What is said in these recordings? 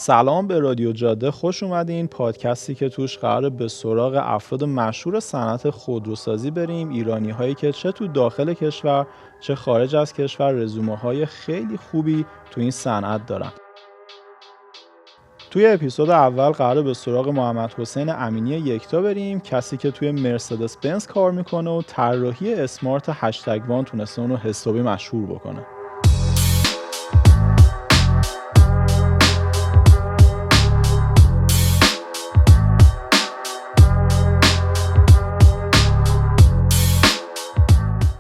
سلام به رادیو جاده، خوش اومدین. پادکستی که توش قراره به سراغ افراد مشهور صنعت خودروسازی بریم، ایرانی هایی که چه تو داخل کشور چه خارج از کشور رزومه های خیلی خوبی تو این صنعت دارن. توی اپیزود اول قراره به سراغ محمد حسین امینی یکتا بریم، کسی که توی مرسدس بنز کار میکنه و طراحی اسمارت هشتگ وان تونسته اونو حسابی مشهور بکنه.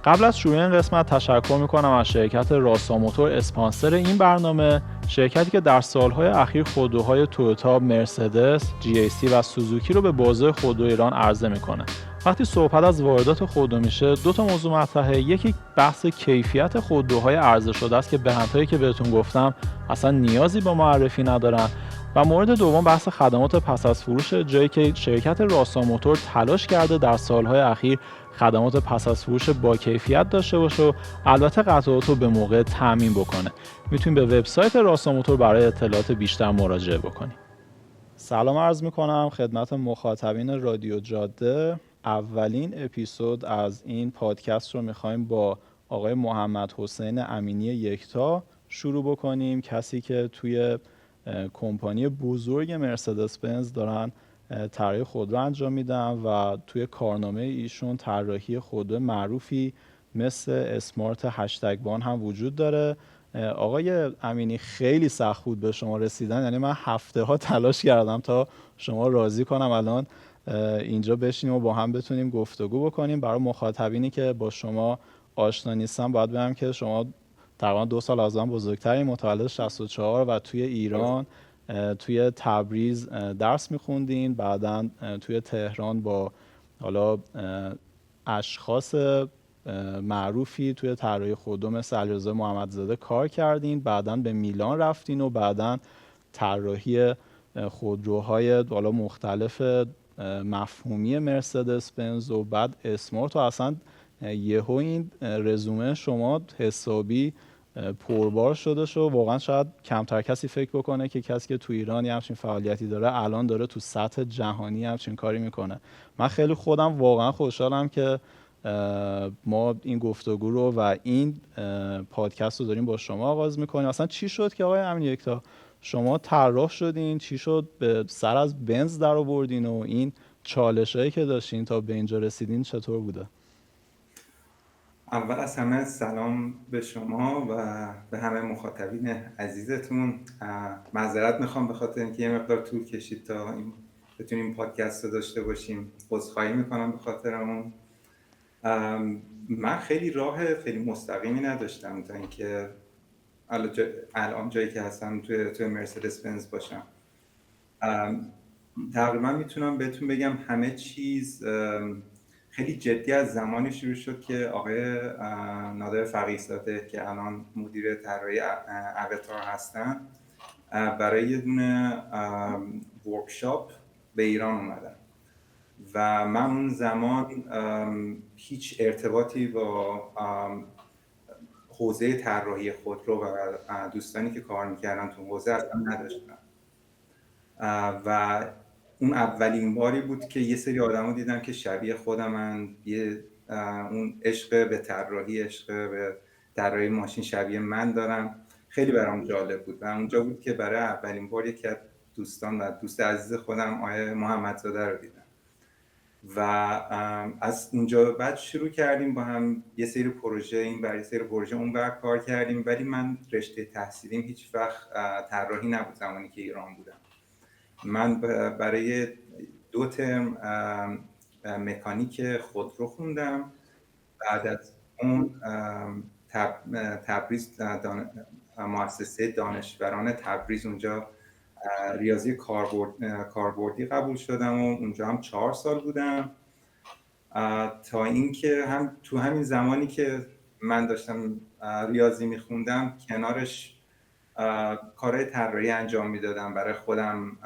قبل از شروع این قسمت تشکر میکنم از شرکت راسا موتور، اسپانسر این برنامه. شرکتی که در سالهای اخیر خودروهای تویوتا، مرسدس، GAC و سوزوکی رو به بازار خودرو ایران عرضه میکنه. وقتی صحبت از واردات خودرو میشه، دو تا موضوع مطرحه. یکی بحث کیفیت خودروهای عرضه شده است که برندهایی که بهتون گفتم اصلا نیازی به معرفی ندارن، و مورد دوم بحث خدمات پس از فروش، جایی که شرکت راسا موتور تلاش کرده در سالهای اخیر خدمات پس از فروش با کیفیت داشته باشه و البته قطعات رو به موقع تامین بکنه. میتونید به وبسایت راسا موتور برای اطلاعات بیشتر مراجعه بکنید. سلام عرض میکنم خدمت مخاطبین رادیو جاده. اولین اپیزود از این پادکست رو میخوایم با آقای محمد حسین امینی یکتا شروع بکنیم، کسی که توی کمپانی بزرگ مرسدس بنز دارن طراحی خودرو انجام میدن و توی کارنامه ایشون طراحی خودرو معروفی مثل اسمارت هشتگ وان هم وجود داره. آقای امینی، خیلی سخت بود به شما رسیدن، یعنی من هفته ها تلاش کردم تا شما راضی کنم الان اینجا بشینیم و با هم بتونیم گفتگو بکنیم. برای مخاطبینی که با شما آشنا نیستن باید بگم که شما تقریبا 2 سال از من بزرگتری، متولد 64 و توی ایران توی تبریز درس میخوندین، بعداً توی تهران با حالا اشخاص معروفی توی طراحی خودرو مثل علیرضا محمدزاده کار کردین، بعداً به میلان رفتین و بعداً طراحی خودروهای حالا مختلف مفهومی مرسدس بنز و بعد اسمارت و اصلا یهو این رزومه شما حسابی پربار شده شو. واقعا شاید کمتر کسی فکر بکنه که کسی که تو ایران یه همچین فعالیتی داره الان داره تو سطح جهانی همچین کاری میکنه. من خیلی خودم واقعا خوشحالم که ما این گفتگو رو و این پادکست رو داریم با شما آغاز میکنیم. اصلا چی شد که آقای امین یکتا شما طراح شدین؟ چی شد به سر از بنز در آوردین و این چالشایی که داشتین تا به اینجا رسیدین چطور بوده؟ اول از همه سلام به شما و به همه مخاطبین عزیزتون. معذرت میخوام به خاطر اینکه یه مقدار طول کشید تا بتونیم پادکست رو داشته باشیم. عذرخواهی میکنم به خاطر اون. من خیلی راه خیلی مستقیمی نداشتم تا اینکه الان جایی که هستم توی مرسدس بنز باشم. تقریبا میتونم بهتون بگم همه چیز خیلی جدی از زمانی شروع شد که آقای نادر فقیه‌زاده که الان مدیر طراحی اواتار هستن برای یه دونه ورکشاپ به ایران اومدن و من اون زمان هیچ ارتباطی با حوزه طراحی خودرو و دوستانی که کار میکردن تو حوزه اصلا نداشتم و اون اولین باری بود که یه سری آدمو دیدم که شبیه خودمن، اون عشق به طراحی، عشق به طراحی ماشین شبیه من دارم. خیلی برام جالب بود و اونجا بود که برای اولین بار یکی از دوستان و دوست عزیز خودم آقای محمدزاده رو دیدم و از اونجا بعد شروع کردیم با هم یه سری پروژه این برای سری پروژه اون بر کار کردیم. ولی من رشته تحصیلیم هیچ وقت طراحی نبود زمانی که ایران بودم. من برای 2 ترم مکانیک خودرو خوندم. بعد از اون تبریز مؤسسه دانشوران تبریز اونجا ریاضی کاربردی قبول شدم و اونجا هم 4 سال بودم تا اینکه هم تو همین زمانی که من داشتم ریاضی میخوندم کنارش کارهای طراحی انجام میدادم، برای خودم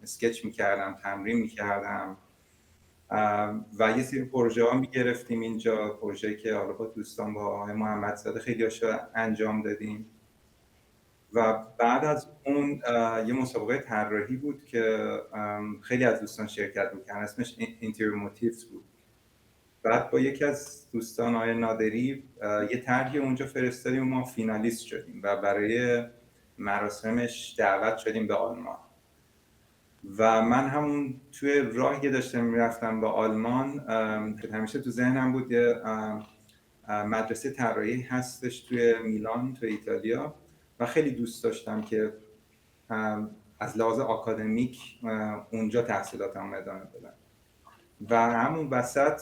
اسکچ میکردم، تمرین میکردم و یه سری پروژه ها میگرفتیم اینجا، پروژه‌ای که حالا با دوستان با آقای محمدزاده خیلی هاشو انجام دادیم و بعد از اون یه مسابقه طراحی بود که خیلی از دوستان شرکت می‌کردن، اسمش اینتریور موتیفز بود. بعد با یکی از دوستان آقای نادری یه طرحی اونجا فرستادیم و ما فینالیست شدیم و برای مراسمش دعوت شدیم به آلمان. و من همون توی راهی داشتم میرفتم به آلمان، همیشه تو ذهنم بود یه مدرسه طراحی هستش توی میلان توی ایتالیا و خیلی دوست داشتم که از لحاظ آکادمیک اونجا تحصیلاتم ادامه بدم. و همون وسط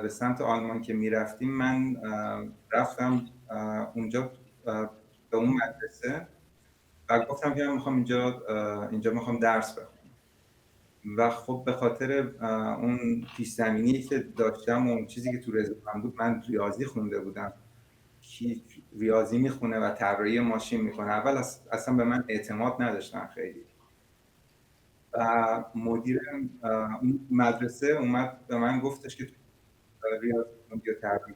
به سمت آلمان که میرفتیم من رفتم اونجا به اون مدرسه و گفتم که من میخوام اینجا میخوام درس بخونم. و خب به خاطر اون پیش زمینی که داشتم و اون چیزی که تو رزومم بود، من ریاضی خونده بودم. کی ریاضی میخونه و طراحی ماشین میکنه؟ اول اصلا به من اعتماد نداشتن خیلی. و مدیر اون مدرسه اومد به من گفتش که ریاضی خوندی و طراحی.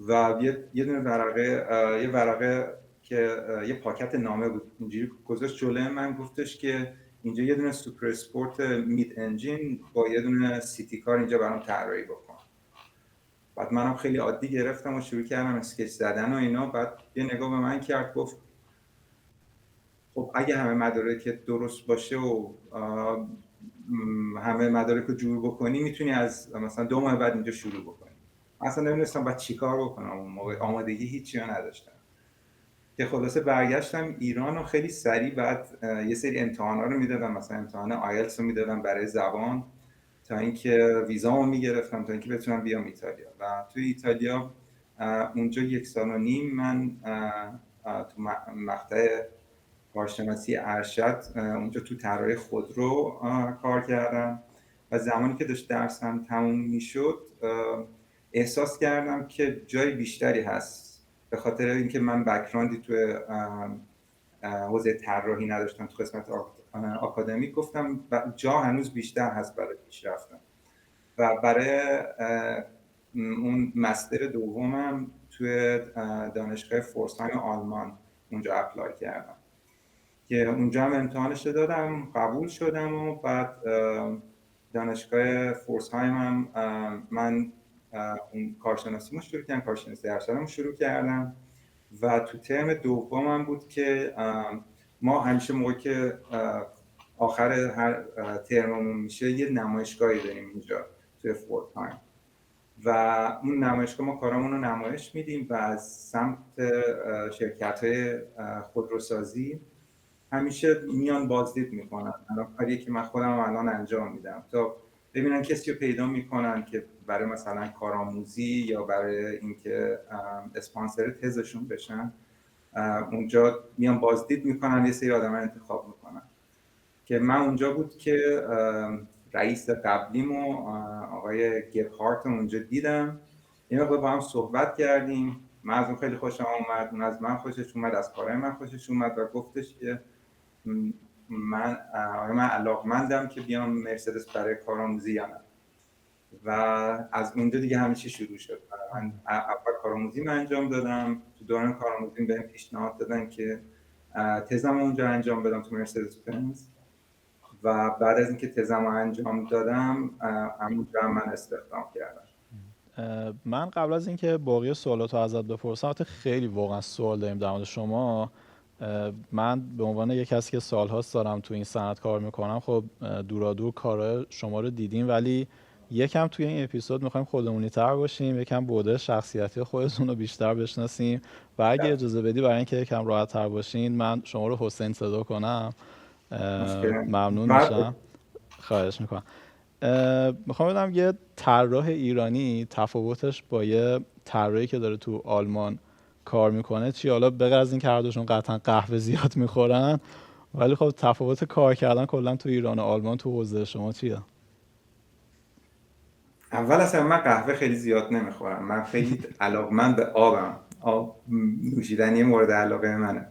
و یه دونه یه ورقه که یه پاکت نامه بود اینجوری گذاشت جلوی من، گفتش که اینجا یه دونه سوپر اسپورت مید انجین با یه دونه سیتی کار اینجا برام طراحی بکن. بعد منم خیلی عادی گرفتم و شروع کردم اسکچ زدن و اینا. بعد یه نگاه به من کرد، گفت خب اگه همه مدارک درست باشه و همه مدارک رو جور بکنی میتونی از مثلا 2 ماه بعد اینجا شروع بکنی. اصلا نمیدونستم باید چی کار بکنم، اون موقع آمادگی هیچی رو نداشتم. که خلاصه برگشتم ایران و خیلی سریع بعد یه سری امتحانا رو میدادم، مثلا امتحان آیلتس رو میدادم برای زبان تا اینکه ویزامو میگرفتم تا اینکه بتونم بیام ایتالیا. و توی ایتالیا اونجا 1.5 سال من تو مقطع کارشناسی ارشد اونجا تو طراحی خودرو کار کردم و زمانی که داشت درسم تموم میشد احساس کردم که جای بیشتری هست، به خاطر اینکه من بک‌گراندی تو حوزه طراحی نداشتم تو قسمت آکادمیک. گفتم جا هنوز بیشتر هست برای پیشرفتم و برای اون مستر دومم توی دانشگاه فورسهایم آلمان اونجا اپلای کردم که اونجا هم امتحانش دادم، قبول شدم و بعد دانشگاه فورسهایم هم من اون کارشناسیمو شروع کردم، کارشناسی ارشدمو شروع کردم و تو ترم دومم بود که ما همیشه موقعی که آخر هر ترممون میشه یه نمایشگاهی داریم اینجا توی فورسهایم و اون نمایشگاه ما کارامون رو نمایش میدیم و از سمت شرکت‌های خودروسازی همیشه میان بازدید میکنن. الان کاریه که من خودم الان انجام میدم تا ببینن کسی رو پیدا میکنن که برای مثلا کارآموزی یا برای اینکه اسپانسر تزشون بشن اونجا میان بازدید میکنن، یه سری آدم انتخاب میکنن. که من اونجا بود که رئیس قبلیمو آقای گبهارت اونجا دیدم، یه مقدار با هم صحبت کردیم. من از اون خیلی خوشم اومد، اون از من خوشش اومد، از کارهای من خوشش اومد و گفتش که من علاقمندم که بیام مرسدس برای کارآموزی یا نه. و از اونجا دیگه همه چی شروع شد. من اول کارآموزی انجام دادم، تو دوران کارآموزی بهم پیشنهاد دادن که تزم اونجا انجام بدم تو مرسدس بنز و بعد از اینکه تزم انجام دادم همونجا من استخدام کردم. من قبل از اینکه باقی سوالاتو ازت بپرسم، خیلی واقعا سوال داریم در مورد شما. من به عنوان یک کسی که سالهاست دارم تو این صنعت کار میکنم، خب دورادور کار شما رو دیدیم، ولی یکم توی این اپیزود میخوایم خودمونی تر باشیم، یکم بعد شخصیتی خودتون رو بیشتر بشناسیم و اگه اجازه بدی برای اینکه یکم راحت تر باشین من شما رو حسین صدا کنم ممنون میشم. خواهش میکنم. میخوام بدم یه طراح ایرانی تفاوتش با یه طراحی که داره تو آلمان کار میکنه چی؟ حالا بغیر از این که هر دوشون قطعا قهوه زیاد میخورن، ولی خب تفاوت کار کردن کلا تو ایران و آلمان تو حوزه شما چیه؟ اول اصلا من قهوه خیلی زیاد نمیخورم، من خیلی علاقمند به آبم. آب نوشیدنی مورد علاقه منه.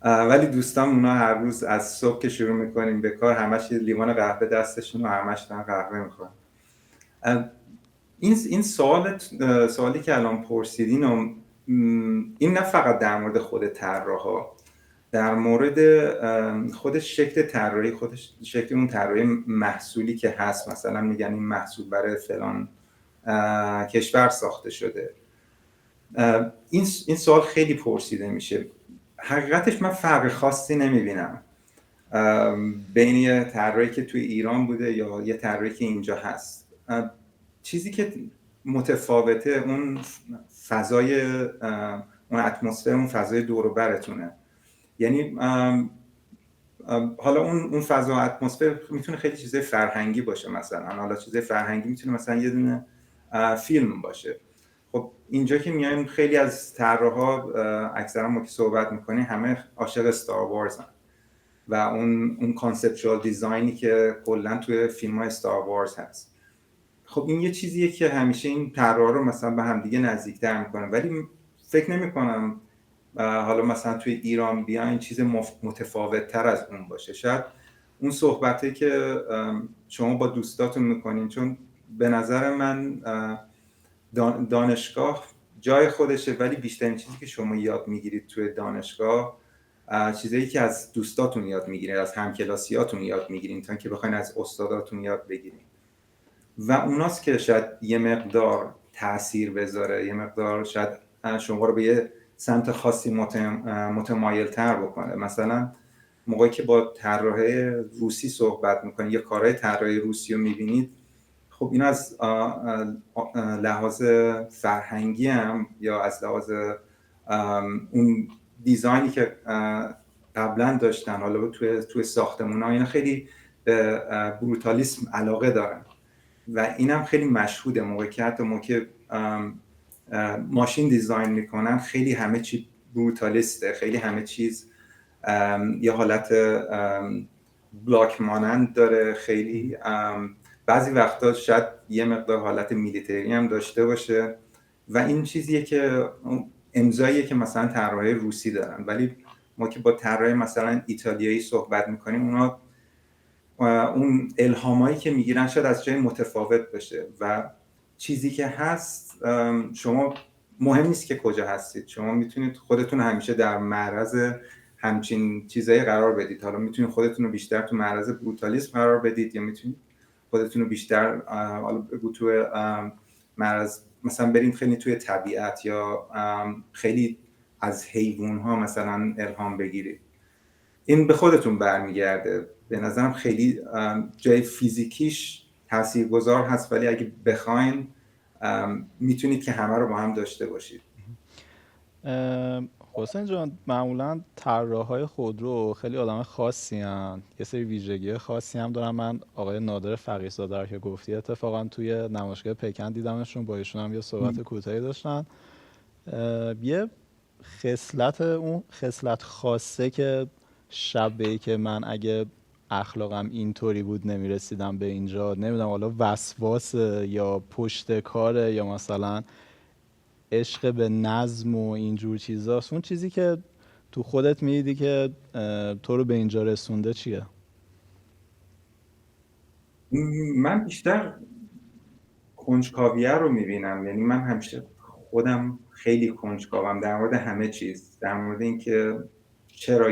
ولی دوستان اونا هر روز از صبح که شروع میکنیم به کار همش لیوان قهوه دستشون و همش دارن قهوه میخورن. این سوالی که الان پرسیدین و این نه فقط در مورد خود طراحا، در مورد خود شکل طراحی، خودش شکل اون طراحی محصولی که هست. مثلا میگن این محصول برای فلان کشور ساخته شده. این سوال خیلی پرسیده میشه. حقیقتش من فرق خاصی نمیبینم بین یه طراحی که توی ایران بوده یا یه طراحی که اینجا هست. چیزی که متفاوته اون فضای، اون اتمسفر، اون فضای دور و برتونه. یعنی حالا اون فضا و اتمسفر میتونه خیلی چیزای فرهنگی باشه. مثلا حالا چیزای فرهنگی میتونه مثلا یه دونه فیلم باشه. خب اینجا که میایم خیلی از طراحا، اکثرا ما که صحبت میکنیم همه عاشق استار وارزن و اون کانسپچوال دیزاینی که کلا توی فیلم‌های استار وارز هست. خب این یه چیزیه که همیشه این طراحا رو مثلا به هم دیگه نزدیک‌تر میکنه، ولی فکر نمی‌کنم حالا مثلا توی ایران بیاین چیز متفاوت‌تر از اون باشه. شاید اون صحبتی که شما با دوستاتون میکنین، چون به نظر من دانشگاه جای خودشه، ولی بیشترین چیزی که شما یاد میگیرید توی دانشگاه چیزایی که از دوستاتون یاد میگیرید، از همکلاسیاتون یاد میگیرید تا اینکه بخواید از استاداتون یاد بگیرید. و اوناست که شاید یه مقدار تأثیر بذاره، یه مقدار شاید شما رو به یه سمت خاصی متمایل تر بکنه. مثلا موقعی که با طراح روسی صحبت میکنید یا کارهای طراحی روسی رو میبینید، خب این از لحاظ فرهنگی هم یا از لحاظ اون دیزاینی که قبلا داشتن، حالا توی ساختمونا، اینا خیلی به بروتالیسم علاقه دارن و اینم خیلی مشهوده. موقعی که حتی موقع ماشین دیزاین میکنن خیلی همه چی بروتالیسته، خیلی همه چیز یه حالت بلاک مانند داره. خیلی بعضی وقتا شاید یه مقدار حالت میلیتری هم داشته باشه و این چیزیه که امضاییه که مثلا طراحای روسی دارن. ولی ما که با طراحای مثلا ایتالیایی صحبت میکنیم، اونا اون الهامایی که میگیرن شاید از جای متفاوت باشه و چیزی که هست، شما مهم نیست که کجا هستید، شما میتونید خودتون همیشه در معرض همچین چیزایی قرار بدید. حالا میتونید خودتون رو بیشتر تو معرض بروتالیسم قرار بدید یا میتونید خودتون رو بیشتر حالا بگو تو معرض مثلا برید خیلی توی طبیعت یا خیلی از حیوان‌ها مثلا الهام بگیرید. این به خودتون برمیگرده. به نظرم خیلی جای فیزیکیش تاثیرگذار هست، ولی اگه بخواین میتونید که همه رو با هم داشته باشید. حسین جان، معمولا طراحای خودرو خیلی آدم خاصی هن. یه سری ویژگی خاصی هم دارن. من آقای نادر فقیه‌زاده رو که گفتی اتفاقا توی نمایشگاه پکن دیدمشون، با ایشون هم یه صحبت کوتاهی داشتن. یه اون خصلت خاصه که شبیه که من اگه اخلاقم اینطوری بود نمیرسیدم به اینجا، نمیدونم حالا وسواس یا پشت کاره یا مثلا عشق به نظم و اینجور چیزاست، اون چیزی که تو خودت میدیدی که تو رو به اینجا رسونده چیه؟ من بیشتر کنجکاویه رو میبینم. یعنی من همیشه خودم خیلی کنجکاوم در مورد همه چیز، در مورد اینکه چرا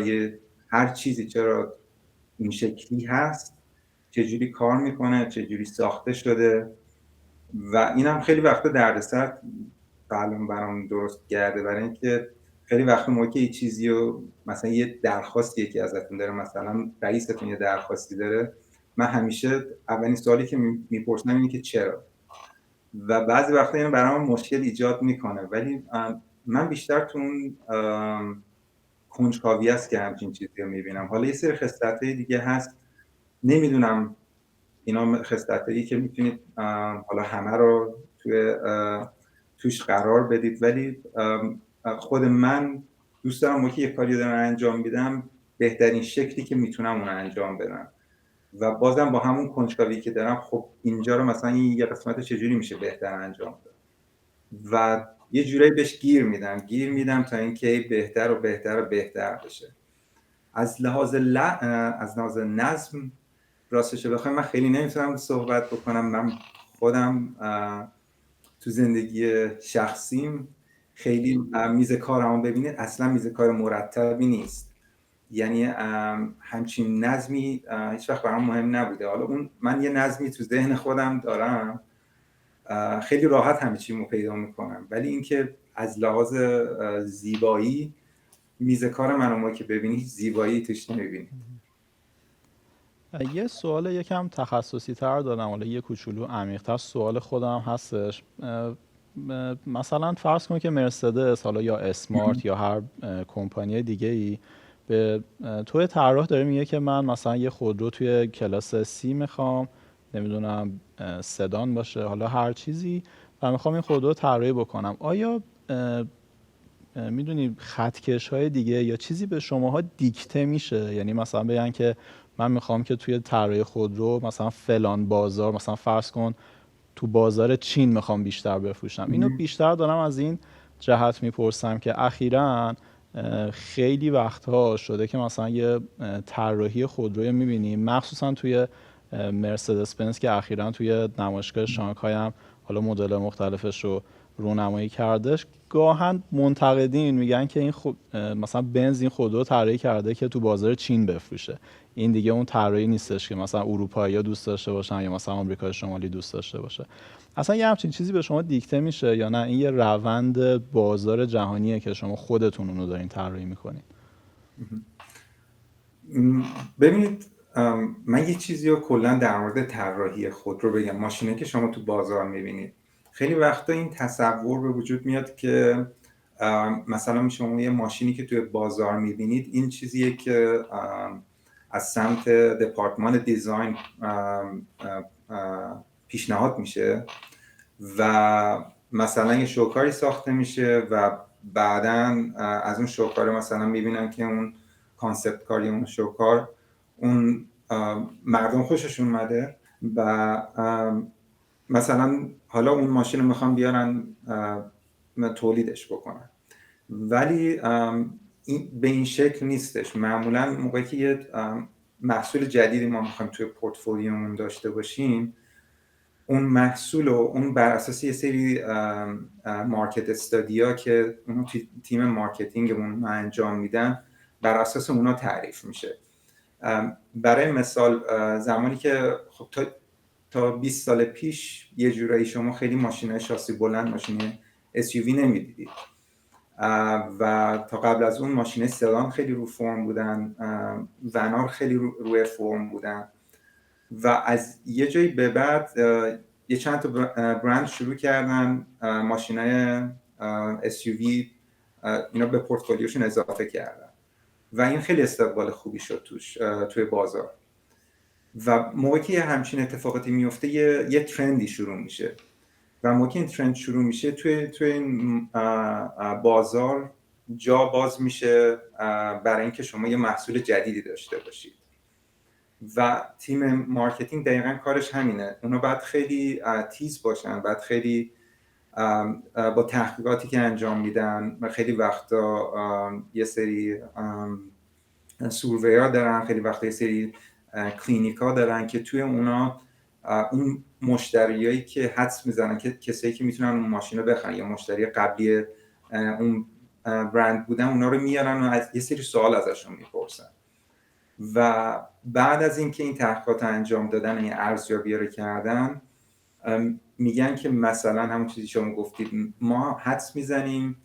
هر چیزی چرا این شکلی هست، چجوری کار میکنه، چجوری ساخته شده. و اینم خیلی وقتا دردسر برام درست کرده، برای اینکه خیلی وقتا موقعی که یه چیزی رو مثلا یه درخواستی یکی ازتون داره، مثلا رئیستون یه درخواستی داره، من همیشه اولین سوالی که میپرسم اینه که چرا. و بعضی وقتا اینو برام مشکل ایجاد میکنه، ولی من بیشتر تو اون کنجکاوی است که همچین چیزی رو میبینم. حالا یه سری خصلت‌های دیگه هست، نمیدونم اینا خصلتایی که میتونید حالا همه رو توش قرار بدید، ولی خود من دوست دارم موقعی یه کاری دارم انجام میدم بهترین شکلی که میتونم اون انجام بدم و بازم با همون کنجکاوی که دارم، خب اینجا رو مثلا این یه قسمت چجوری میشه بهتر انجام داد و یه جورایی بهش گیر میدم تا اینکه بهتر و بهتر و بهتر بشه. از لحاظ نظم راستش بخوایم من خیلی نمیتونم صحبت بکنم. من خودم تو زندگی شخصیم خیلی میز کارمو ببینید اصلا میز کار مرتبی نیست، یعنی همچین نظمی هیچ وقت برام مهم نبوده. حالا من یه نظمی تو ذهن خودم دارم، خیلی راحت همه چیمو پیدا میکنم، ولی اینکه از لحاظ زیبایی میز کار منو ما که ببینی زیبایی توش نمیبینی. یه سوال یکم تخصصی تر دارم، حالا یه کوچولو عمیق‌تر سوال خودم هستش. مثلا فرض کن که مرسدس حالا یا اسمارت یا هر کمپانی دیگه ای به توی طراح داره میگه که من مثلا یه خودرو توی کلاس سی میخوام، نمیدونم سدان باشه، حالا هر چیزی، و میخوام این خودرو طراحی بکنم. آیا میدونی خطکش های دیگه یا چیزی به شماها دیکته میشه؟ یعنی مثلا بگن که من میخوام که توی طراحی خودرو مثلا فلان بازار، مثلا فرض کن تو بازار چین میخوام بیشتر بفروشم. اینو بیشتر دارم از این جهت میپرسم که اخیراً خیلی وقتها شده که مثلا یه طراحی خودروی میبینیم، مخصوصا توی مرسدس بنز که اخیراً توی نمایشگاه شانگهای هم حالا مدل مختلفش رو رونمایی کردش، گاهن منتقدین میگن که این مثلا بنز این خودرو طراحی کرده که تو بازار چین بفروشه، این دیگه اون طراحی نیستش که مثلا اروپایی‌ها دوست داشته باشن یا مثلا آمریکای شمالی دوست داشته باشه. اصلا یه همچین چیزی به شما دیکته میشه یا نه این یه روند بازار جهانیه که شما خودتون اونو دارین طراحی میکنین؟ ببینید من یه چیزی رو کلا در مورد طراحی خودرو بگم. ماشینی که شما تو بازار میبینید خیلی وقتا این تصور به وجود میاد که مثلا شما یه ماشینی که توی بازار میبینید این چیزیه که از سمت دپارتمان دیزاین پیشنهاد میشه و مثلا یه شوکاری ساخته میشه و بعداً از اون شوکار مثلا میبینن که اون کانسپت کار یا اون شوکار اون مردم خوششون اومده و مثلا حالا اون ماشین رو میخوان بیارن تولیدش بکنن، ولی به این شکل نیستش. معمولا موقعی که یه محصول جدیدی ما میخوایم توی پورتفولیومون داشته باشیم، اون محصول و اون بر اساس یه سری مارکت استادیا که اون تیم مارکتینگمون انجام میدن بر اساس اونا تعریف میشه. برای مثال زمانی که خب تا 20 سال پیش یه جورایی شما خیلی ماشینای شاسی بلند، ماشین SUV نمیدیدید و تا قبل از اون ماشینای سدان خیلی رو فرم بودن، ونار خیلی روی فرم بودن و از یه جایی به بعد یه چند تا برند شروع کردن ماشینای SUV اینا به پورتفولیوشون اضافه کردن و این خیلی استقبال خوبی شد توی بازار. و موقعی که همچین اتفاقاتی میفته یه ترندی شروع میشه و موقعی این ترند شروع میشه توی این بازار جا باز میشه برای اینکه شما یه محصول جدیدی داشته باشید و تیم مارکتینگ دقیقاً کارش همینه. اونا باید خیلی تیز باشن، باید خیلی با تحقیقاتی که انجام میدن و خیلی وقتا یه سری سورویا دارن، خیلی وقتا یه سری کلینیکا دارن که توی اونا اون مشتریایی که حدس میزنن که کسایی که میتونن اون ماشین رو بخرن یا مشتری قبلی اون برند بودن، اونا رو میارن و از یه سری سوال ازشون میپرسن و بعد از اینکه این تحقیقات انجام دادن، این ارزیابی رو کردن، میگن که مثلا همون چیزی شما گفتید، ما حدس میزنیم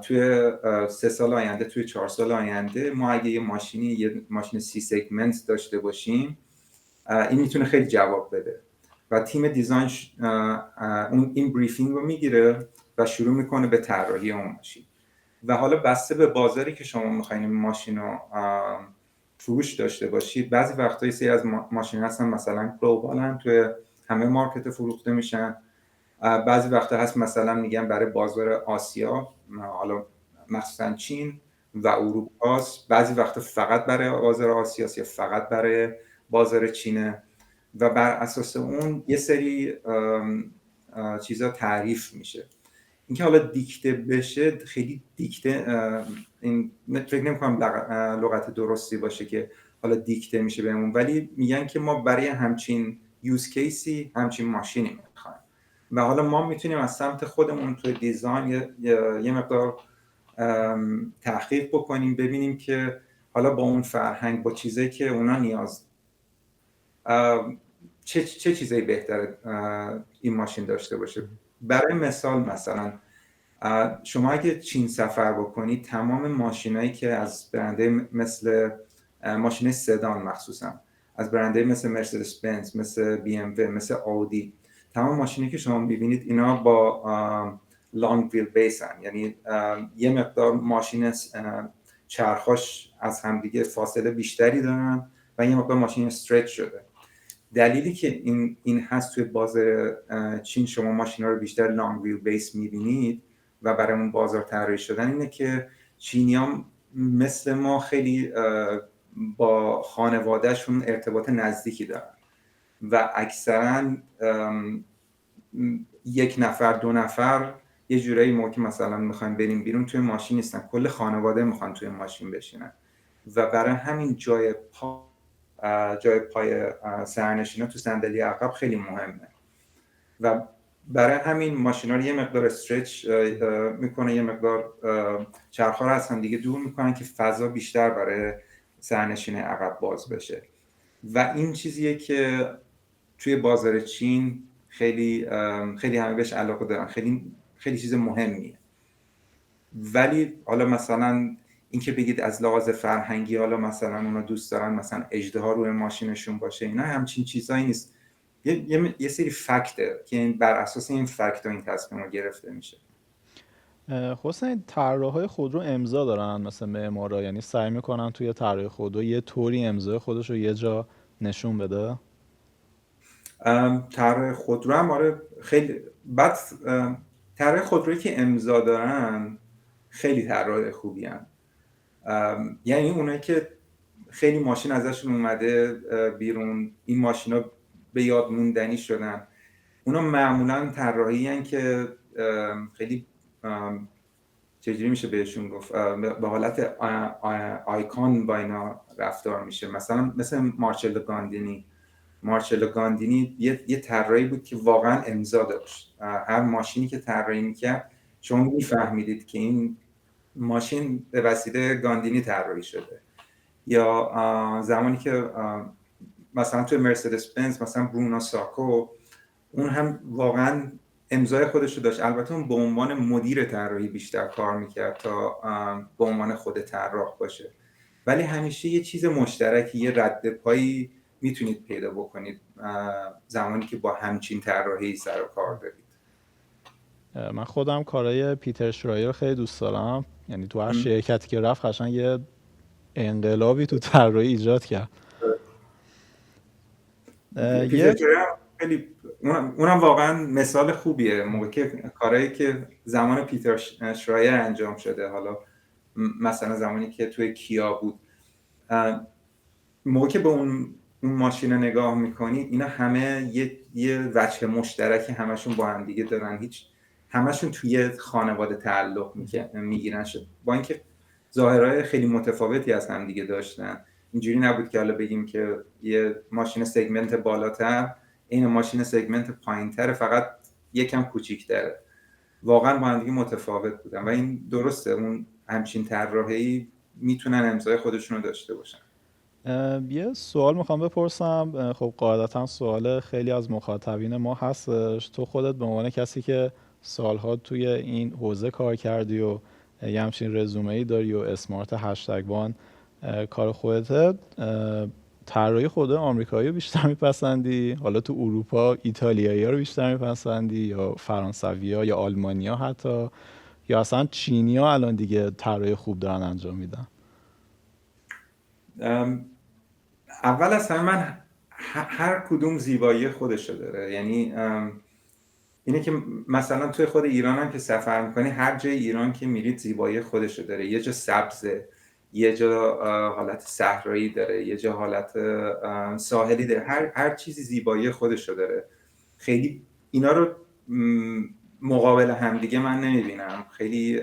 توی 3 سال آینده، توی 4 سال آینده ما اگه یه ماشین سی سگمنت داشته باشیم این میتونه خیلی جواب بده و تیم دیزاین این بریفینگ رو میگیره و شروع میکنه به طراحی اون ماشین. و حالا بسته به بازاری که شما میخواین این ماشین رو فروش داشته باشید، بعضی وقتا یه سری از ماشین هستن مثلا گلوبالن، توی همه مارکت فروخته میشن، بعضی وقتا هست مثلا میگن برای بازار آسیا، حالا مخصوصا چین و اروپا، بعضی وقتا فقط برای بازار آسیا یا فقط برای بازار چینه و بر اساس اون یه سری چیزا تعریف میشه. اینکه حالا دیکته بشه، خیلی دیکته این فکر نمی‌کنم لغت درستی باشه که حالا دیکته میشه بهمون، ولی میگن که ما برای همچین یوز کیسی همچین ماشینی میخوایم و حالا ما میتونیم از سمت خودمون توی دیزاین یه مقدار تحقیق بکنیم، ببینیم که حالا با اون فرهنگ، با چیزایی که اونا نیاز چه چیزایی بهتره این ماشین داشته باشه. برای مثال مثلا شما اگه چین سفر بکنید، تمام ماشینایی که از برنده مثل ماشین سدان، مخصوصا از برنده مثل مرسدس بنز، مثل بی ام و، مثل آودی، تمام ماشینی که شما میبینید اینا با لانگ ویل بیسن، یعنی یه مقدار ماشین چرخاش از همدیگه فاصله بیشتری دارن و یه مقدار ماشین استریچ شده. دلیلی که این هست توی بازار چین شما ماشینا رو بیشتر لانگ ویل بیس میبینید و برای اون بازار طراحی شدن، اینه که چینی‌ها مثل ما خیلی با خانوادهشون ارتباط نزدیکی دارن و اکثرا یک نفر دو نفر یه جورایی موقع مثلا میخوایم بریم بیرون توی ماشین نیستن، کل خانواده میخوان توی ماشین بشینن و برای همین جای پای سرنشینا تو صندلی عقب خیلی مهمه و برای همین ماشینا رو یه مقدار استرچ میکنه، یه مقدار چرخ‌ها رو از هم دیگه دور میکنن که فضا بیشتر برای سرنشین عقب باز بشه و این چیزیه که توی بازار چین خیلی همه بهش علاقه دارن، خیلی چیز مهمیه. ولی حالا مثلا اینکه بگید از لحاظ فرهنگی حالا مثلا اونا دوست دارن مثلا اژدها روی ماشینشون باشه، اینا همچین چیزایی نیست. یه سری فکته که بر اساس این فکت این تصمیم رو گرفته میشه. حسین، طراحای خودرو امضا دارن مثل معمارا، یعنی سعی میکنن توی طراحی خودرو یه طوری امضای خودش رو یه جا نشون بده؟ طراح خودرو هم آره خیلی بعد طراح خودرویی که امضا دارن خیلی طراح خوبی هن. یعنی اونایی که خیلی ماشین ازشون اومده بیرون، این ماشینا به یاد موندنی شدن، اونا معمولا طراحی هن که خیلی چجوری میشه بهشون گفت، به حالت آیکون با اینا رفتار میشه. مثلا مثل مارچلو گاندینی یه طراحی بود که واقعا امضا داشت. هر ماشینی که طراحی میکرد شما میفهمیدید که این ماشین به وسیله گاندینی طراحی شده. یا زمانی که مثلا توی مرسدس بنز مثلا برونو ساکو، اون هم واقعا امضای خودش رو داشت. البته اون به عنوان مدیر طراحی بیشتر کار میکرد تا به عنوان خود طراح باشه، ولی همیشه یه چیز مشترکی، یه رد پایی میتونید پیدا بکنید زمانی که با همچین طراحی سر و کار دارید. من خودم کارهای پیتر شرایر خیلی دوست دارم، یعنی تو هر شرکتی که رفت قشنگ یه انقلابی تو طراحی ایجاد کرد. پیتر شرایر خیلی اونم واقعا مثال خوبیه. موقع که کارهایی که زمان پیتر شرایر انجام شده، حالا مثلا زمانی که توی کیا بود، موقع که به اون ماشین نگاه میکنی، اینا همه یه وجه مشترکی همشون با هم دیگه دارن، همشون توی خانواده تعلق میگیرن، با اینکه ظاهرهای خیلی متفاوتی از هم دیگه داشتن. اینجوری نبود که حالا بگیم که یه ماشین سگمنت بالاتر این ماشین سگمنت پایینتر، فقط یکم کوچیک‌تره. واقعا با هم دیگه متفاوت بودن و این درسته، اون همچین طراحی میتونن امضای خودشون رو داشته باشن. یه سوال میخوام بپرسم، خب قاعدتا سوال خیلی از مخاطبین ما هستش. تو خودت به عنوان کسی که سالها توی این حوزه کار کردی و یه همچین رزومه‌ای داری و اسمارت هشتگ کار خودته، طراحی خود آمریکایی رو بیشتر میپسندی؟ حالا تو اروپا ایتالیایی ها رو بیشتر میپسندی یا فرانسوی ها یا آلمانی ها حتی، یا اصلا چینی ها الان دیگه طراحی خوب دارن انجام میدن؟ اول از همه من هر کدوم زیبایی خودشو داره. یعنی اینه که مثلا توی خود ایران هم که سفر میکنی، هر جای ایران که میرید زیبایی خودشو داره. یه جا سبزه، یه جا حالت صحرایی داره، یه جا حالت ساحلی داره. هر چیزی زیبایی خودشو داره. خیلی اینا رو مقابل همدیگه من نمیبینم. خیلی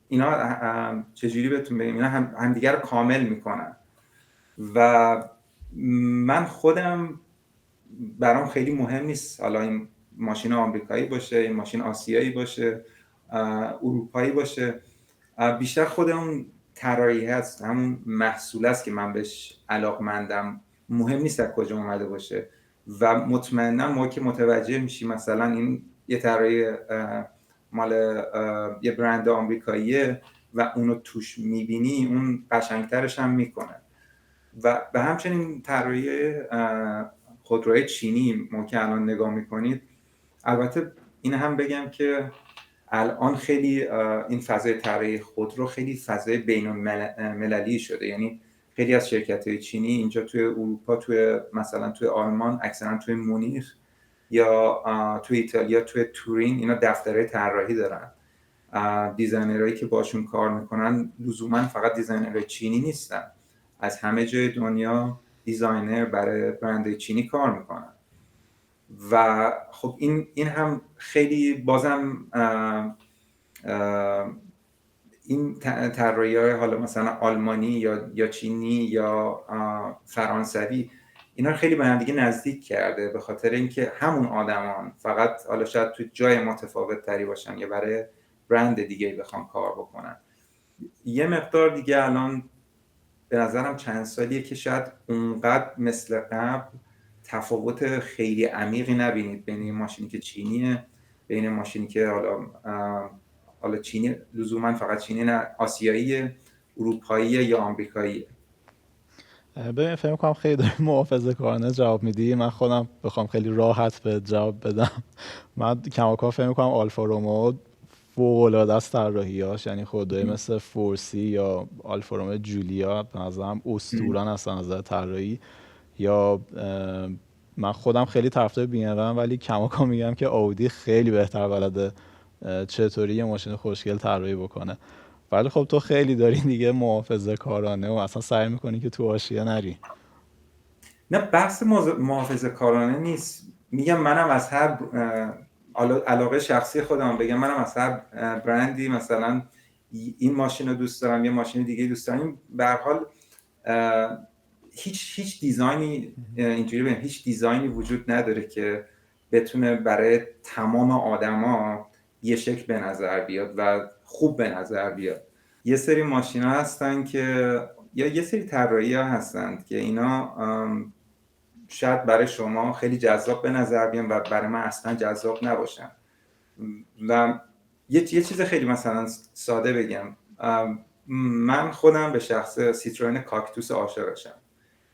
اینا چجوری بهتون بگم، اینا همدیگه رو کامل میکنن و من خودم برام خیلی مهم نیست حالا این ماشین آمریکایی باشه، این ماشین آسیایی باشه، اروپایی باشه. بیشتر خود اون طراحی هست، همون محصول است که من بهش علاقمندم. مهم نیست از کجا اومده باشه و مطمئنا ما که متوجه میشیم مثلا این یه طراحی مال یه برند آمریکاییه و اونو توش میبینی، اون قشنگترش هم میکنه. و به همچنین طراحی خودروی چینی ما که الان نگاه میکنید، البته این هم بگم که الان خیلی این فضای طراحی خودرو خیلی فضای بین المللی شده. یعنی خیلی از شرکت‌های چینی اینجا توی اروپا، توی مثلا توی آلمان، اکثرا توی مونیخ یا توی ایتالیا، توی تورین، اینا دفترهای طراحی دارن. دیزاینرهایی که باشون کار میکنن لزوما فقط دیزاینرهای چینی نیستن، از همه جای دنیا دیزاینر برای برند چینی کار میکنن. و خب این هم خیلی بازم این طراحی‌های حالا مثلا آلمانی یا چینی یا فرانسوی، اینا خیلی به هم دیگه نزدیک کرده، به خاطر اینکه همون آدمان فقط حالا شاید تو جای متفاوت تری باشن یا برای برند دیگه بخوام کار بکنن. یه مقدار دیگه الان به نظرم چند سالیه که شاید اونقدر مثل قبل تفاوت خیلی عمیقی نبینید بین این ماشینی که چینیه، بین ماشینی که حالا چینی لزوما فقط چینی نه، آسیاییه، اروپاییه یا آمریکاییه. ببین فکر می‌کنم خیلی داری محافظه‌کارانه جواب میدی. من خودم بخوام خیلی راحت به جواب بدم، من کماکان فکر می‌کنم آلفا رومئو فوق‌العاده است طراحی‌هاش. یعنی خودروی مثل فورسی یا آلفا رومئو جولیا به نظرم اسطوره‌ن اصلا از نظر طراحی. یا من خودم خیلی طرفدار BMW ام، ولی کماکان میگم که آودی خیلی بهتر بلده چطوری یه ماشین خوشگل طراحی بکنه. ولی خب تو خیلی داری دیگه محافظه‌کارانه و اصلا سعی میکنی که تو حاشیه نری. نه، بحث محافظه‌کارانه نیست. میگم منم از هر علاقه شخصی خودم بگم، منم از هر برندی مثلا این ماشین رو دوست دارم، یه ماشین دیگه دوست دارم. به هر حال هیچ دیزاینی اینجوری بگم، هیچ دیزاینی وجود نداره که بتونه برای تمام آدما یه شکل به نظر بیاد و خوب به نظر بیاد. یه سری ماشینا هستن که یا یه سری طراحی‌ها هستند که اینا شاید برای شما خیلی جذاب به نظر بیان و برای من اصلا جذاب نباشن. و یه چیز خیلی مثلا ساده بگم، من خودم به شخص سیتروئن کاکتوس عاشقشم.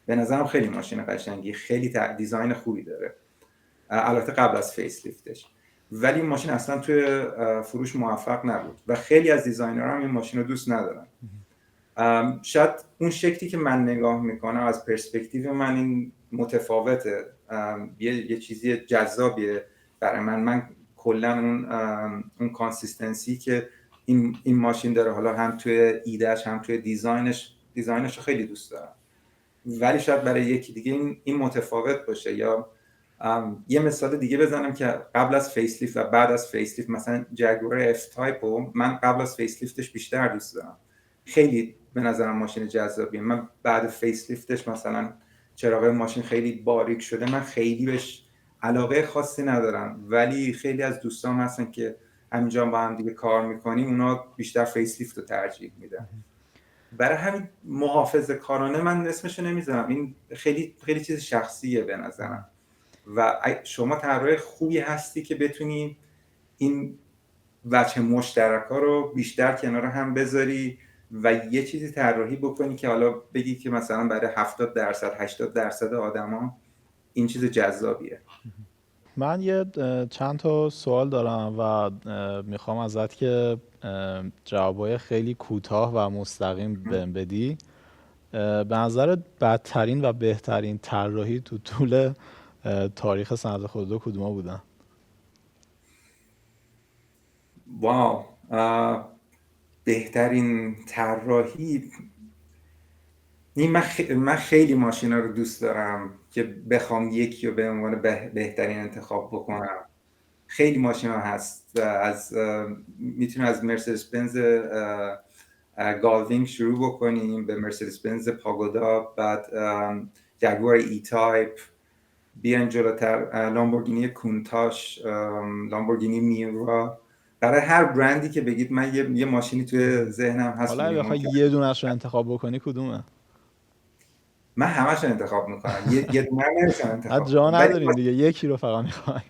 به نظرم خیلی ماشین قشنگی، خیلی دیزاین خوبی داره، البته قبل از فیس لیفتش. ولی این ماشین اصلا توی فروش موفق نبود و خیلی از دیزاینرها هم این ماشین رو دوست ندارن. شاید اون شکلی که من نگاه میکنم از پرسپکتیو من این متفاوته، یه چیزی جذابیه برای من کلا اون کانسیستنسی که این ماشین داره، حالا هم توی ایدهش هم توی دیزاینش رو خیلی دوست دارم. ولی شاید برای یکی دیگه این متفاوت باشه. یا یه مثال دیگه بزنم که قبل از فیس لیفت و بعد از فیس لیفت، مثلا جگوار اف تایپو من قبل از فیس لیفتش بیشتر دوست دارم، خیلی به نظرم ماشین جذابیه. من بعد فیس لیفتش مثلا چراغ ماشین خیلی باریک شده، من خیلی بهش علاقه خاصی ندارم، ولی خیلی از دوستام هستن که همینجا با هم دیگه کار میکنیم، اونا بیشتر فیس لیفت رو ترجیح میدن. برای همین محافظه کارانه من اسمشو نمیذارم، این خیلی خیلی چیز شخصیه به نظرم. و شما طراح خوبی هستی که بتونی این وجه مشترکا رو بیشتر کنار هم بذاری و یه چیزی طراحی بکنی که حالا بگی که مثلا برای 70% 80% آدما این چیز جذابیه. من یه چند تا سوال دارم و میخوام ازت که جوابای خیلی کوتاه و مستقیم بهم بدی. به نظرت بدترین و بهترین طراحی تو طول تاریخ صنعت خودرو کدوما بودن؟ واو، بهترین طراحی، من خیلی ماشینا رو دوست دارم که بخوام یکی رو به عنوان بهترین انتخاب بکنم. خیلی ماشینا هست، میتونیم از مرسدس بنز گالوینگ شروع بکنیم به مرسدس بنز پاگودا، بعد جگوار ای تایپ، بیان جلوتر لامبورگینی کونتاش، لامبورگینی میورا، برای هر برندی که بگید من یه ماشینی توی ذهنم هست. حالا اگه بخوای یه دونش رو انتخاب بکنی کدومه؟ من همش رو انتخاب میکنم، یه دونه نمیتونم بعد انتخاب جا کنم، ولی نداریم دیگه، یکی رو فقط میخوایم.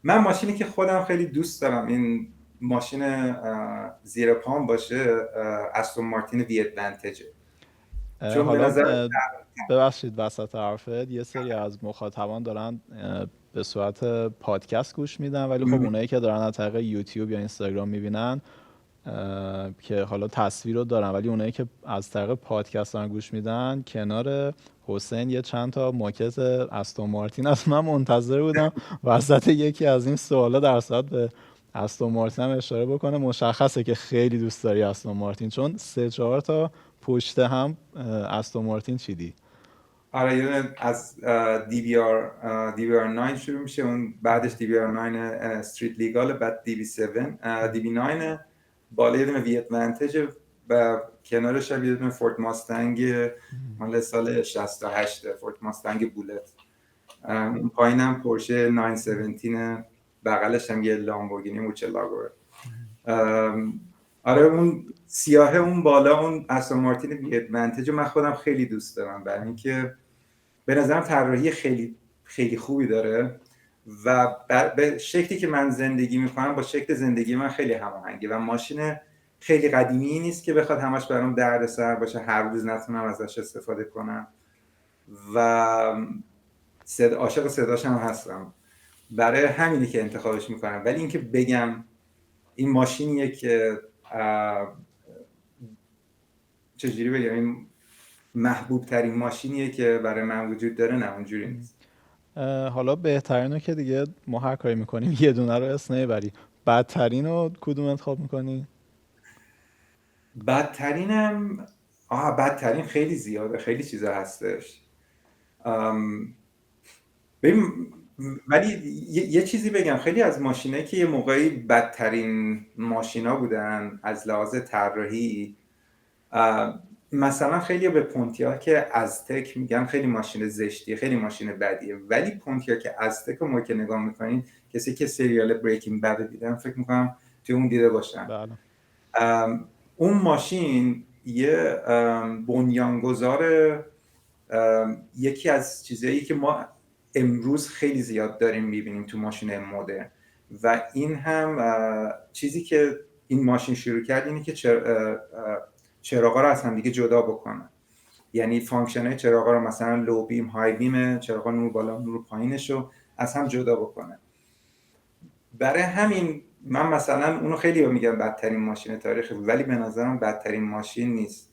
من ماشینی که خودم خیلی دوست دارم این ماشین زیر پام باشه، استون مارتین وی ادوانتجه، چون به حالا نظر ببخشید وسط حرفت، یه سری از مخاطبان دارن به صورت پادکست گوش میدن، ولی خب اونایی که دارن از طریق یوتیوب یا اینستاگرام میبینن که حالا تصویر رو دارن، ولی اونایی که از طریق پادکست دارن گوش میدن، کنار حسین یه چند تا ماکت استون مارتین است. من منتظر بودم وسط یکی از این سوالا در صورت به استون مارتین هم اشاره بکنه. مشخصه که خیلی دوست داری استون مارتین، چون 3-4 تا پشت هم استون مارتین چیدی. آره یه از DBR 9 شروع میشه، اون بعدش DBR 9 استریت لیگال، بعد DB9 بالا یه دونه وی ادوانتج و کنارش هم یه دونه فورد ماستنگ مال سال 68 فورد ماستنگ بولت، اون پایینم پورشه 917، بغلش هم یه لامبورگینی موچلاگوره. آره اون سیاهه اون بالا، اون استون مارتین وی ادوانتج من خودم خیلی دوست دارم، برای اینکه به نظرم طراحی خیلی خیلی خوبی داره و به شکلی که من زندگی میکنم با شکل زندگی من خیلی هماهنگه و ماشین خیلی قدیمی نیست که بخواد همش برام دردسر باشه، هر روز نتونم ازش استفاده کنم و عاشق صداش هم هستم، برای همینی که انتخابش میکنم. ولی اینکه بگم این ماشینیه که چجوری بگم این محبوب ترین ماشینیه که برای من وجود داره، نه اونجوری نیست. حالا بهترینو که دیگه ما هر کاری میکنیم یه دونه رو اسم نمیبری، بدترینو کدوم انتخاب میکنی؟ بدترینم بدترین خیلی زیاده، خیلی چیزا هستش. ببین ولی یه چیزی بگم، خیلی از ماشینایی که یه موقعی بدترین ماشینا بودن از لحاظ طراحی، مثلا خیلی به پونتیاک ازتک میگن خیلی ماشین زشتیه، خیلی ماشین بدیه، ولی پونتیاک ازتک رو ما که نگاه میکنین، کسی که سریال بریکینگ بد دیدن فکر میکنم توی اون دیده باشن. بله. اون ماشین یه بنیانگذار یکی از چیزایی که ما امروز خیلی زیاد داریم میبینیم تو ماشین مدرن، و این هم چیزی که این ماشین شروع کرد اینه که چراغا رو از هم دیگه جدا بکنن، یعنی فانکشن های چراغا رو مثلا لو بیم، های بیم، چراغا نور بالا نور پایینش رو از هم جدا بکنه. برای همین من مثلا اونو خیلی میگم بدترین ماشین تاریخ، ولی به نظرم بدترین ماشین نیست.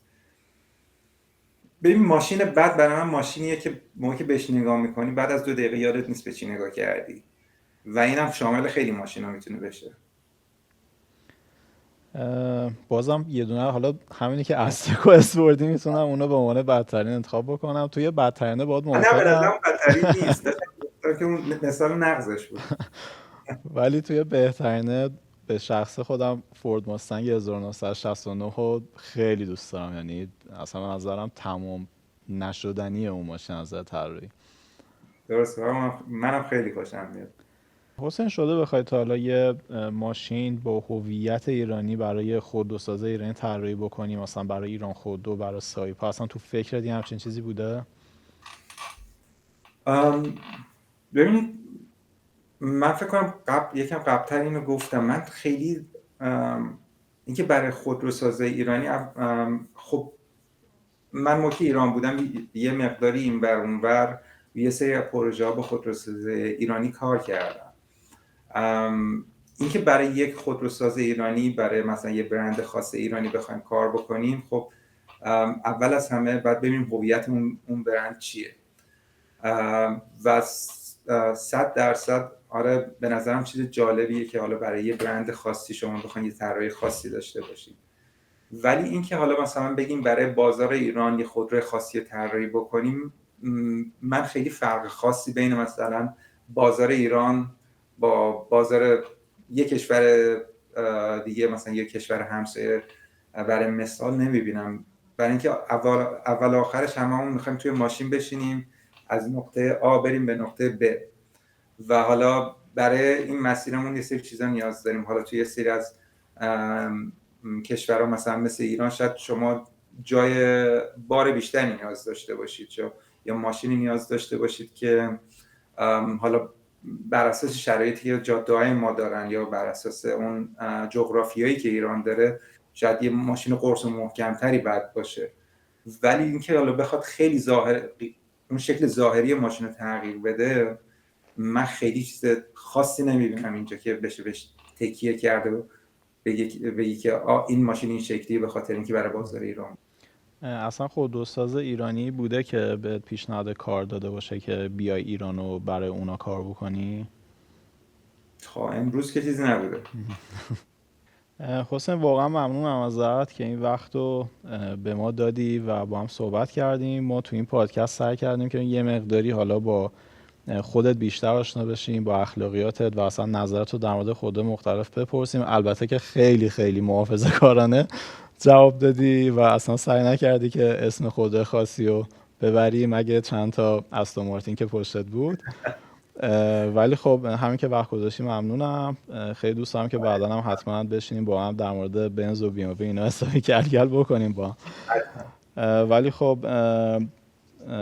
ببین ماشین بد برای من ماشینیه که موقعی که بهش نگاه میکنی بعد از 2 دقیقه یادت نیست به چی نگاه کردی، و اینم شامل خیلی ماشینا میتونه بشه. بازم یه دونه، حالا همینی که استکو اسپوردی میتونم اونو به عنوان بدترین انتخاب بکنم. توی بدترینه باید نه به موافقم، نظرم بدترین نیست، که اون مثال نقضش بود. ولی توی بهترینه به شخص خودم فورد ماستنگ 1969 رو خیلی دوست دارم، یعنی اصلا به نظرم تمام نشدنیه اون ماشین از نظر طراحی. درسته، منم خیلی خوشم میاد. حسین شده بخوای تا حالا یه ماشین با هویت ایرانی برای خودروساز ایرانی طراحی بکنی، مثلا برای ایران خودرو، برای سایپا، اصلا تو فکرت یه همچین چیزی بوده؟ ببینید من فکر کنم یکم قبل‌تر اینو گفتم، من خیلی اینکه برای خودروساز ایرانی خب من موقع ایران بودم یه مقداری این ور اون ور یه سری پروژه ها با خودروساز ایرانی کار کردم. اینکه برای یک خودروساز ایرانی، برای مثلا یه برند خاص ایرانی بخوایم کار بکنیم، خب اول از همه باید ببینیم هویت اون برند چیه و 100% آره به نظرم چیز جالبیه که حالا برای یه برند خاصی شما بخواید یه طراحی خاصی داشته باشید. ولی اینکه حالا مثلا بگیم برای بازار ایران یه خودرو خاصی طراحی بکنیم، من خیلی فرق خاصی بین مثلا بازار ایران با بازار یک کشور دیگه، مثلا یک کشور همسایه برای مثال نمیبینم، برای اینکه اول آخرش هممون میخوایم توی ماشین بشینیم، از نقطه A بریم به نقطه B و حالا برای این مسیرمون یه سری چیزا نیاز داریم. حالا توی یه سری از کشورها مثلا مثل ایران شاید شما جای بار بیشتری نیاز داشته باشید یا ماشینی نیاز داشته باشید که حالا بر اساس شرایطی که جاده‌های ما دارن یا بر اساس اون جغرافیایی که ایران داره شاید یه ماشین قرص و محکم‌تری باید باشه. ولی اینکه حالا بخواد خیلی اون شکل ظاهری ماشین رو تغییر بده، من خیلی چیز خاصی نمیبینم اینجا که بشه بهش تکیه کرده و بگی که این ماشین این شکلیه به خاطر اینکه برای بازار ایران. اصلا خودروساز ایرانی بوده که بهت پیشنهاد کار داده باشه که بیای ایران و برای اونا کار بکنی؟ تا امروز که چیزی نبوده. حسین واقعا ممنونم ازت که این وقت رو به ما دادی و با هم صحبت کردیم. ما تو این پادکست سعی کردیم که یه مقداری حالا با خودت بیشتر آشنا بشیم، با اخلاقیاتت و اصلا نظرت رو در مورد خود مختلف بپرسیم. البته که خیلی خیلی محافظه‌کارانه جواب دادی و اصلا سعی نکردی که اسم خود خاصی رو ببری مگه چند تا استون مارتین که پشتت بود. ولی خب همین که وقت گذاشتی ممنونم. خیلی دوست دارم که بعدا هم حتما بشینیم با هم در مورد بنز و بی‌ام اینا حسابی گل بکنیم با هم. ولی خب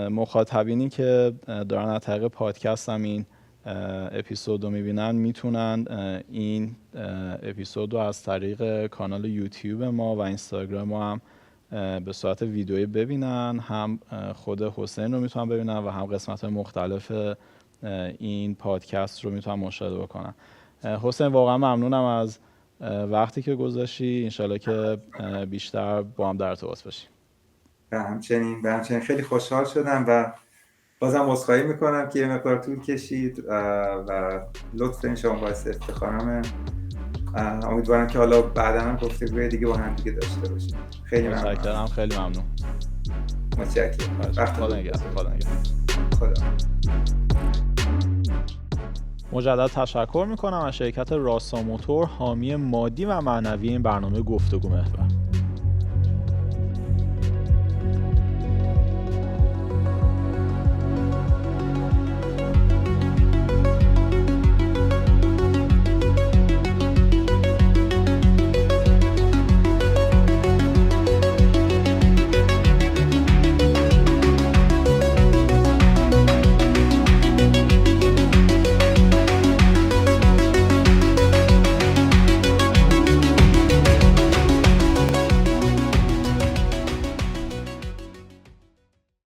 مخاطبینی که دارن از طریق پادکست هم این اپیزود رو میبینن میتونن این اپیزود رو از طریق کانال یوتیوب ما و اینستاگرام ما هم به صورت ویدیویی ببینن. هم خود حسین رو میتونن ببینن و هم قسمت مختلف این پادکست رو میتونن مشاهده بکنن. حسین واقعا ممنونم از وقتی که گذاشتی. انشالله که بیشتر با هم در ارتباط باشیم. به همچنین خیلی خوشحال شدم و بازم عذرخواهی میکنم که یه مقدار طول کشید و لطف این شما باعث افتخارمه. امیدوارم که حالا بعدا هم گفتگوی دیگه با هم دیگه داشته باشیم. خیلی متشکرم. خیلی ممنون. متشکرم. خدا نگهدار. خدا. مجدد تشکر میکنم از شرکت راسا موتور حامی مادی و معنوی این برنامه گفتگو محور.